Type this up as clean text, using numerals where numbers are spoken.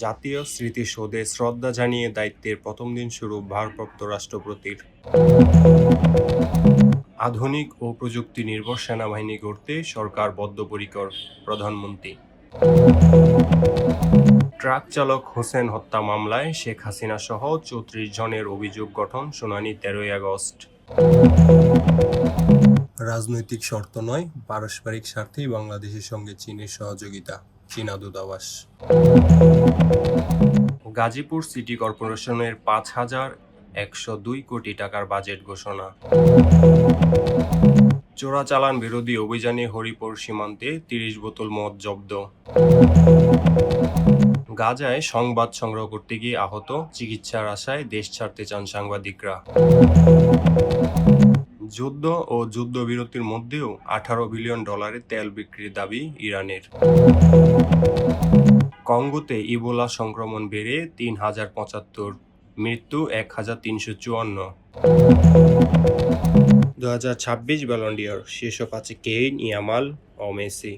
জাতীয় স্মৃতিসৌধে শ্রদ্ধা জানিয়ে দায়িত্বের প্রথম দিন শুরু ভারপ্রাপ্ত রাষ্ট্রপতির। আধুনিক ও প্রযুক্তি নির্ভর সেনাবাহিনী গড়তে সরকার বদ্ধপরিকর, প্রধানমন্ত্রী। ট্রাক চালক হোসেন হত্যা মামলায় শেখ হাসিনা সহ ৩৪ জনের অভিযোগ গঠন, শুনানি ১৩ই আগস্ট। রাজনৈতিক শর্ত নয়, পারস্পরিক স্বার্থেই বাংলাদেশের সঙ্গে চীনের সহযোগিতা, চীনা দূতাবাস। গাজীপুর সিটি কর্পোরেশনের ৫,১০২ কোটি টাকার বাজেট ঘোষণা। চোরাচালান বিরোধী অভিযানে হরিপুর সীমান্তে ৩০ বোতল মদ জব্দ। গাজায় সংবাদ সংগ্রহ করতে গিয়ে আহত, চিকিৎসার আশায় দেশ ছাড়তে চান সাংবাদিকরা। যুদ্ধ ও যুদ্ধবিরতির মধ্যেও $18 বিলিয়ন তেল বিক্রির দাবি ইরানের। কঙ্গোতে ইবোলা সংক্রমণ বেড়ে ৩,০৭৫, মৃত্যু ১,৩৫৪। 2026 ব্যালন ডি'র শীর্ষ ৫-এ কেইন, ইয়ামাল ও মেসি।